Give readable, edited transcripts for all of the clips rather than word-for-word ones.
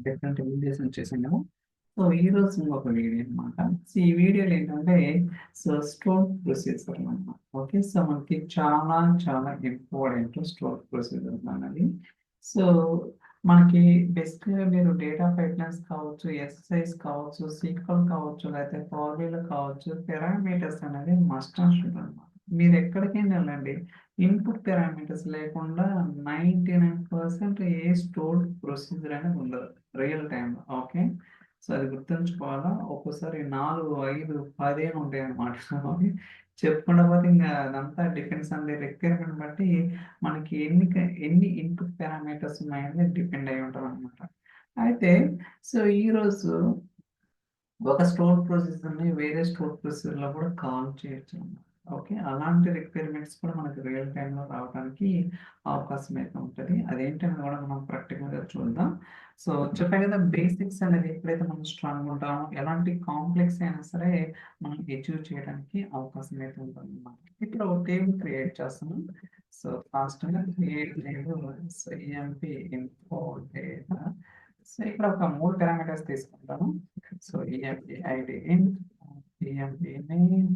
Different videos చేసాను. So ఈరోజు ఇంకొక వీడియో అనమాట. సో ఈ వీడియోలో ఏంటంటే స్టోర్ ప్రొసీజర్ అనమాట. ఓకే, సో మనకి చాలా చాలా ఇంపార్టెంట్ స్టోర్ ప్రొసీజర్ అన్నది. సో మనకి బేసిక్గా మీరు డేటా పైప్లైన్స్ కావచ్చు, ఎస్ఎస్ఐస్ కావచ్చు, సీక్వెల్ కావచ్చు, లేకపోతే ఫార్ములా కావచ్చు, పారామీటర్స్ అనేది మస్ట్ అండ్ షుడ్ అనమాట. మీరు ఎక్కడికైనా వెళ్ళండి, ఇన్పుట్ పారామీటర్స్ లేకుండా 99% ఏ స్టోర్ ప్రొసీజర్ అనేది ఉండదు రియల్ టైంలో. ఓకే, సో అది గుర్తుంచుకోవాలా. ఒక్కోసారి 4, 5, 10 ఉంటాయి అన్నమాట. ఓకే, చెప్పుకుండా పోతే ఇంకా అదంతా డిపెండ్స్ ఆన్ ది రిక్వైర్మెంట్ బట్టి మనకి ఎన్ని ఇన్పుట్ పారామీటర్స్ ఉన్నాయని డిపెండ్ అయి ఉంటుంది అనమాట. అయితే సో ఈరోజు ఒక స్టోర్ ప్రొసీజర్ని వేరే స్టోర్ ప్రొసీజర్లో కూడా కాల్ చేయొచ్చు అన్నమాట. ఓకే, అలాంటి రిక్వైర్మెంట్స్ కూడా మనకి రియల్ టైంలో రావడానికి అవకాశం అయితే ఉంటుంది. అదేంటని కూడా మనం ప్రాక్టికల్గా చూద్దాం. సో చెప్పాను కదా, బేసిక్స్ అనేది ఎప్పుడైతే మనం స్ట్రాంగ్ ఉంటామో ఎలాంటి కాంప్లెక్స్ అయినా సరే మనం అచీవ్ చేయడానికి అవకాశం అయితే ఉంటుంది అన్నమాట. ఇప్పుడు ఒక టేబుల్ క్రియేట్ చేస్తున్నాం. సో ఫాస్ట్గా create table MP info data. So ఇక్కడ ఒక 3 పారామీటర్స్ తీసుకుంటాను. So EMP ID in, EMP name,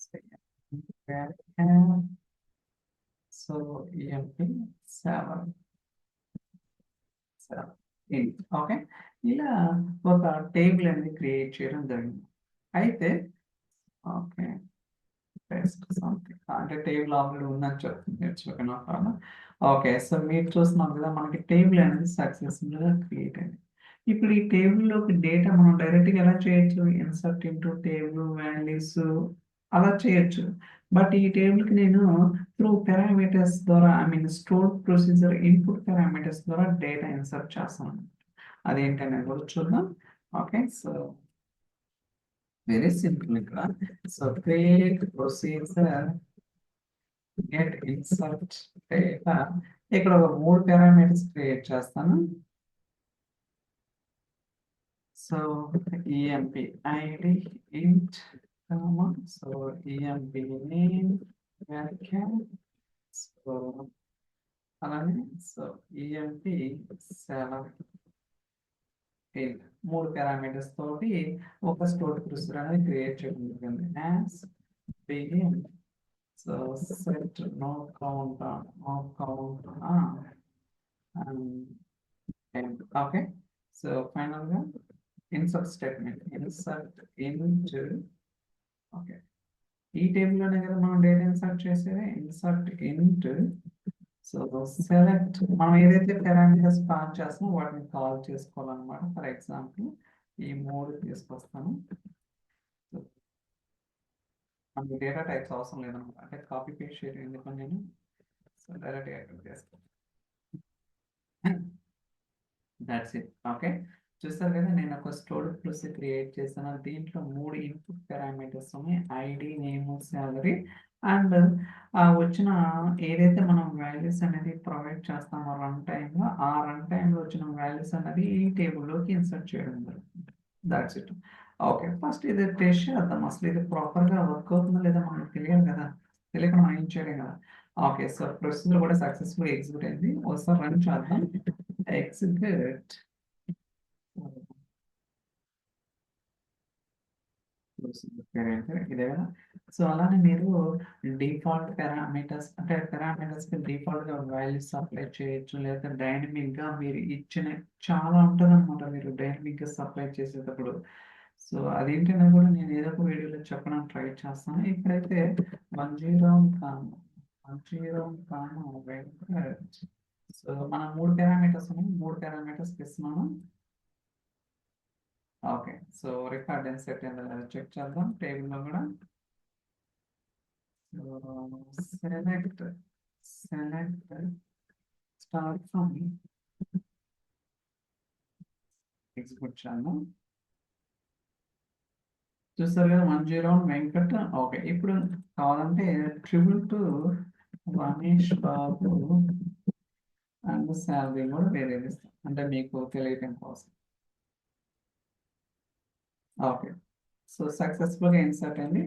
so so EMP 7 in. Okay, ఇలా ఒక టేబుల్ అనేది క్రియేట్ చేయడం జరిగింది. అయితే ఓకే, టెస్ట్ సంథింగ్ అంటే టేబుల్ ఆల్రెడీ ఉందని చెప్తుంది నేర్చుకోకుండా ప్రాబ్లం. ఓకే, సో మీరు చూస్తున్నాం కదా, మనకి టేబుల్ అనేది సక్సెస్ఫుల్గా క్రియేట్ అయింది. ఇప్పుడు ఈ టేబుల్లోకి డేటా మనం డైరెక్ట్గా ఎలా చేయొచ్చు, ఇన్సర్ట్ ఇంటూ టేబుల్ వాల్యూస్ అలా చేయొచ్చు. బట్ ఈ టేబుల్కి నేను త్రూ పారామీటర్స్ ద్వారా, I mean store procedure input parameters ద్వారా డేటా ఇన్సర్ట్ చేస్తాను. అదేంటనేది కూడా చూద్దాం. ఓకే, సో వెరీ సింపుల్ ఇక్కడ. So create procedure get insert data. ఇక్కడ ఒక 3 పారామీటర్స్ క్రియేట్ చేస్తాను. So EMP ID int, so EMP name varchar, so అలానే so EMP select in. 3 parameters తోటి ఒక స్టోర్ ప్రొసీజర్ అనేది క్రియేట్ చేయడం జరిగింది. As begin, so set no count on and okay, so final గా insert statement insert into. Okay, ఈ టేబుల్లోనే కదా మనం డేటా ఇన్సర్ట్ చేసేది. ఇన్సర్ట్ ఇంటూ, సో సెలెక్ట్ మనం ఏదైతే పారామీటర్స్ పాస్ చేస్తామో వాటిని కాల్ చేసుకోవాలన్నమాట. ఫర్ ఎగ్జాంపుల్ ఈ 3 తీసుకొస్తాను. మనకి డేటా టైప్స్ అవసరం లేదన్నమాట, అంటే కాపీ పేస్ట్ చేయడం ఎందుకని నేను సో డైరెక్ట్గా ఇక్కడ చేస్తాను. That's it. ఓకే, చూస్తారు కదా, నేను ఒక స్టోర్ ప్రొసీజర్ క్రియేట్ చేస్తాను. దీంట్లో 3 ఇన్పుట్ పారామీటర్స్ ఉన్నాయి, ఐడి, నేమ్, శాలరీ. అండ్ వచ్చిన ఏదైతే మనం వాల్యూస్ అనేది ప్రొవైడ్ చేస్తామో రన్ టైంలో, ఆ రన్ టైంలో వచ్చిన వాల్యూస్ అనేది ఈ టేబుల్లోకి ఇన్సర్ట్ చేయడం జరుగుతుంది. That's it. ఓకే, ఫస్ట్ ఇది టెస్ట్ చేద్దాం. అసలు ఇది ప్రాపర్గా వర్క్ అవుతుందో లేదా మనకు తెలియదు కదా, తెలియకుండా మనం ఏం చేయలేం కదా. ఓకే, సో ప్రొసీజర్ కూడా సక్సెస్ఫుల్ ఎగ్జిక్యూట్ అయింది. ఒకసారి రన్ చేద్దాం. ఎగ్జిక్యూట్. ఇదే కదా. సో అలానే మీరు డిఫాల్ట్ పారామీటర్స్, అంటే పారామీటర్స్ కి డిఫాల్ట్ గా వాల్యూస్ సప్లై చేయొచ్చు, లేదా డైనమిక్ గా మీరు ఇచ్చిన చాలా ఉంటుంది అనమాట మీరు డైనమిక్ గా సప్లై చేసేటప్పుడు. సో అదేంటనే కూడా నేను ఏదో ఒక వీడియోలో చెప్పడానికి ట్రై చేస్తాను. ఇప్పుడైతే 10 సో మనం 3 పారామీటర్స్ ఉన్నాయి, 3 పారామీటర్స్ ఇస్తున్నాను. Okay, so record and set check చేద్దాం టేబుల్లో కూడా. సెలెక్ట్ స్టార్ట్ ఫ్రమ్ ఎగ్జిక్యూట్ చేద్దాం. చూస్తారు కదా 101 వెంకట్. ఓకే, ఇప్పుడు కావాలంటే tribute to Ramesh Babu and salary కూడా వేరే ఇస్తాం, అంటే మీకు తెలియటం కోసం. ఓకే, సో సక్సెస్ఫుల్గా ఇన్సర్ట్ అయింది.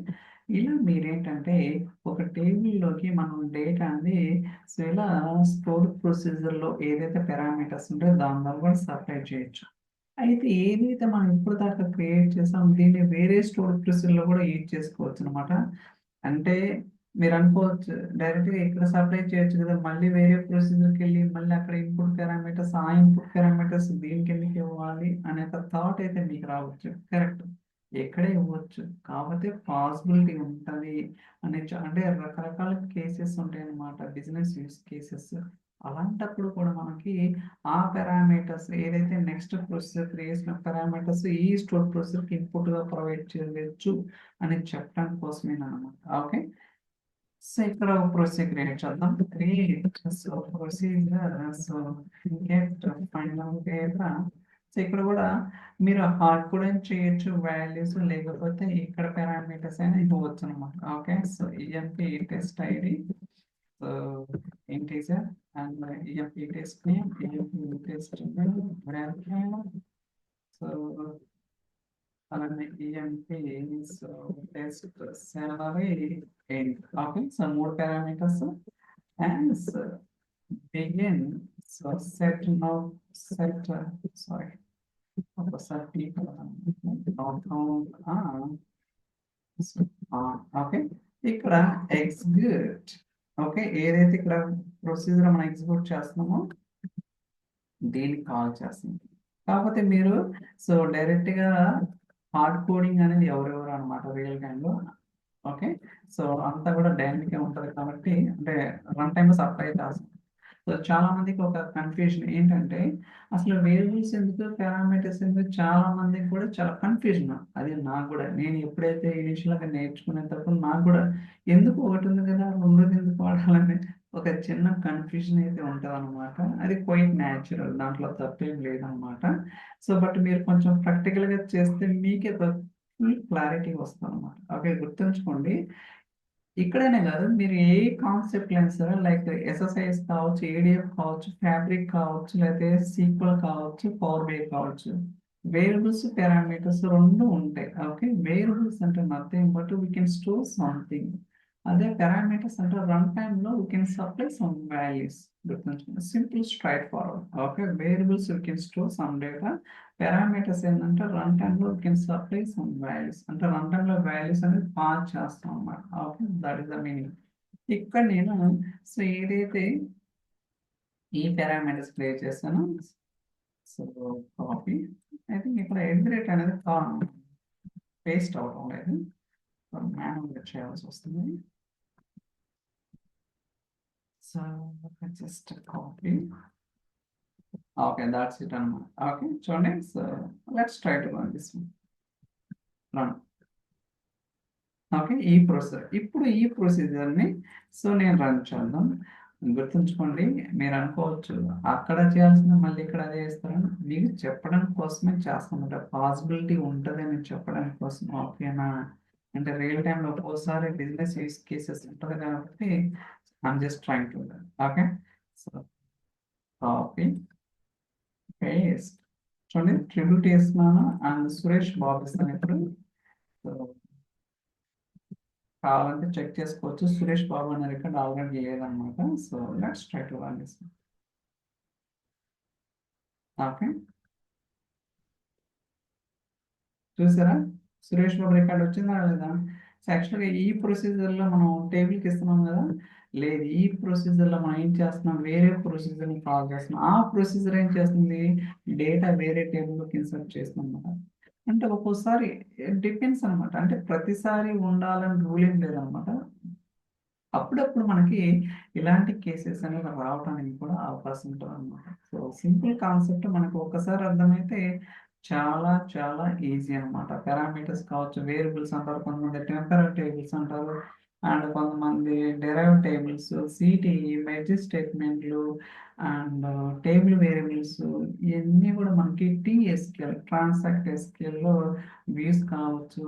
ఇలా మీరేంటంటే ఒక టేబుల్లోకి మనం డేటా అనేది సో ఇలా స్టోర్ ప్రొసీజర్లో ఏదైతే పారామీటర్స్ ఉంటాయో దాని ద్వారా కూడా సప్లై చేయొచ్చు. అయితే ఏదైతే మనం ఇప్పుడు దాకా క్రియేట్ చేసామో దీన్ని వేరే స్టోర్ ప్రొసీజర్లో కూడా యూజ్ చేసుకోవచ్చు అనమాట. అంటే మీరు అనుకోవచ్చు డైరెక్ట్‌గా ఇక్కడ సప్లై చేయొచ్చు కదా! మళ్ళీ వేరే ప్రొసీజర్‌కెళ్ళి మళ్ళీ అక్కడ ఇన్పుట్ పారామీటర్స్, ఆ ఇన్పుట్ పారామీటర్స్ దీనికెందుకు ఇవ్వాలి అనే ఒక థాట్ అయితే మీకు రావచ్చు. కరెక్ట్. ఎక్కడ ఇవ్వచ్చు. కాకపోతే పాసిబిలిటీ ఉంటది అనే అంటే రకరకాల కేసెస్ ఉంటాయన్నమాట. Business use cases. అలాంటప్పుడు కూడా మనకి ఆ పారామీటర్స్ ఏదైతే నెక్స్ట్ ప్రొసీజర్ క్రియేట్ చేసిన పారామీటర్స్ ఈ స్టోర్ ప్రొసీజర్‌కి ఇన్పుట్‌గా ప్రొవైడ్ చేయవచ్చు అని చెప్పడం కోసమేనన్నమాట. ఓకే. సో ఇక్కడ ఒక ప్రొసీజర్ క్రియేట్ చేద్దాం. Create so procedure so get final data. So ఇక్కడ కూడా మీరు హార్డ్ కూడా చేయొచ్చు వాల్యూస్ లేకపోతే ఇక్కడ పారామీటర్స్ అయినా ఇవ్వచ్చు అనమాట. Okay. So EMP test ID so integer and EMP test name EMP test name so అలానే ఈఎంపీ సో టెస్ట్ సాలరీ ఏంటి. Okay. So 3 parameters and begin so set now set sorry set people okay. ఇక్కడ execute okay. ఏదైతే ఇక్కడ procedure మనం execute చేస్తున్నామో దీనికి call చేస్తుంది. కాకపోతే మీరు సో డైరెక్ట్‌గా హార్డ్ కోడింగ్ అనేది ఎవరెవరు అనమాట రియల్ టైమ్‌లో. ఓకే. సో అంతా కూడా డైనమిక్‌గా ఉంటది కాబట్టి అంటే రన్ టైమ్‌లో సప్లై చేస్తాం. సో చాలా మందికి ఒక కన్‌ఫ్యూజన్ ఏంటంటే అసలు వేరియబుల్స్ ఎందుకు? పారామీటర్స్ ఎందుకు? చాలా మందికి కూడా చాలా కన్‌ఫ్యూజన్. అది నాకు కూడా. నేను ఎప్పుడైతే ఇనిషియల్‌గా నేర్చుకునేటప్పుడు నాకు కూడా ఎందుకు ఒకటి ఉంది కదా! రెండోది ఎందుకు వాడాలని ఒక చిన్న కన్‌ఫ్యూజన్ అయితే ఉంటదనమాట. అది క్వైట్ న్యాచురల్. దాంట్లో తప్పేం లేదనమాట. సో బట్ మీరు కొంచెం ప్రాక్టికల్‌గా చేస్తే మీకే ఫుల్ క్లారిటీ వస్తదనమాట. ఓకే. గుర్తుంచుకోండి. ఇక్కడనే కాదు మీరు ఏ కాన్సెప్ట్‌లో అయినా సరే లైక్ ఎస్ఎస్ఐఎస్ కావచ్చు, ఏడీఎఫ్ కావచ్చు, ఫ్యాబ్రిక్ కావచ్చు, లేతే సీక్వెల్ కావచ్చు, పవర్ బిఐ కావచ్చు. వేరియబుల్స్, పారామీటర్స్ 2 ఉంటాయి. ఓకే. వేరియబుల్స్ అంటే nothing but we can store something. అదే పారామీటర్స్ అంటే రన్ టైమ్‌లో we can supply some values. గుర్తుంచుకోండి. Simple straightforward. Okay. Variables we can store some data. Parameters ఏంటంటే run టైమ్‌లో we can supply some values. అంటే run టైమ్‌లో values అనేది pass చేస్తాం అన్నమాట. Okay. That is the meaning. ఇక్కడ నేను సో ఏదైతే ఈ పారామీటర్స్ క్రియేట్ చేశానో సో కాపీ ఐ థింక్ ఇక్కడ ఎట్ ది రేట్ అనేది పేస్ట్ అవడం లేదు. సో మాన్యువల్‌గా చేయాల్సి వస్తుంది. So just copy. Okay. That's it అన్నమాట. ఓకే. చూడండి. So let's try to run this one. Run. Okay. ఈ ప్రొసీజర్. ఇప్పుడు ఈ ప్రొసీజర్‌ని సో నేను రన్ చేద్దాం. గుర్తుంచుకోండి మీరు అనుకోవచ్చు అక్కడ చేయాల్సింది మళ్ళీ ఇక్కడ అదే చేస్తారని. మీకు చెప్పడం కోసమే చేస్తామన్నమాట. పాసిబిలిటీ ఉంటదని చెప్పడానికి కోసం. ఓకేనా? అంటే రియల్ టైమ్‌లో ఒక్కోసారి బిజినెస్ యూజ్ కేసెస్ ఉంటది కాబట్టి I'm just trying to learn. Okay. So copy, paste. చూడండి ట్రిపుల్ టీ ఇస్తున్నాను అండ్ సురేష్ బాబు ఇస్తాను ఇప్పుడు. సో కావాలంటే చెక్ చేసుకోవచ్చు. సురేష్ బాబు అనే రికార్డ్ ఆల్రెడీ లేదనమాట. So let's try to run this. Okay. చూసారా? సురేష్ బాబు రికార్డ్ వచ్చిందా లేదా? సో యాక్చువల్‌గా ఈ ప్రొసీజర్‌లో మనం టేబుల్‌కి ఇస్తున్నాం కదా! లేదు. ఈ ప్రొసీజర్‌లో మనం ఏం చేస్తున్నాం వేరే ప్రొసీజర్‌ని కాల్ చేస్తున్నాం. ఆ ప్రొసీజర్ ఏం చేస్తుంది? డేటా వేరే టేబుల్‌లోకి ఇన్సర్ట్ చేస్తుందన్నమాట. అంటే ఒక్కోసారి డిపెండ్స్ అనమాట. అంటే ప్రతిసారి ఉండాలని రూల్ ఏం లేదనమాట. అప్పుడప్పుడు మనకి ఇలాంటి కేసెస్ అనేవి రావడానికి కూడా అవకాశం ఉంటదనమాట. సో, సింపుల్ కాన్సెప్ట్ మనకు ఒక్కసారి అర్థమైతే చాలా చాలా ఈజీ అనమాట. పారామీటర్స్ కావచ్చు, వేరియబుల్స్ అంటారు. కొంతమంది టెంపరల్ టేబుల్స్ అంటారు. అండ్ కొంతమంది డెరైవ్డ్ టేబుల్స్, సిటీఈ, మెర్జ్ స్టేట్మెంట్‌లు అండ్ టేబుల్ వేరియబుల్స్ ఇయన్నీ కూడా మనకి టీఎస్‌క్యూఎల్, ట్రాన్సాక్ట్ ఎస్‌క్యూఎల్‌లో వ్యూస్ కావచ్చు.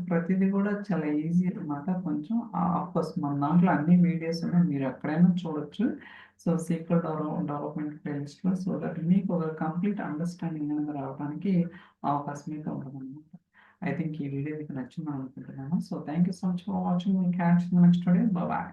ప్రతిదీ కూడా చాలా ఈజీ అనమాట. కొంచెం ఆఫ్‌కోర్స్ మన దాంట్లో అన్ని వీడియోస్ ఉన్నాయి. మీరు ఎక్కడైనా చూడొచ్చు. సో, సీక్వెల్ డెవలప్‌మెంట్ ప్లేలిస్ట్‌లో సో దట్ మీకు ఒక కంప్లీట్ అండర్‌స్టాండింగ్ అనేది రావడానికి అవకాశం అయితే ఉంటదనమాట. ఐ థింక్ ఈ వీడియో మీకు నచ్చిందని అనుకుంటున్నాను. So thank you so much for watching. Will catch in the next video. By by.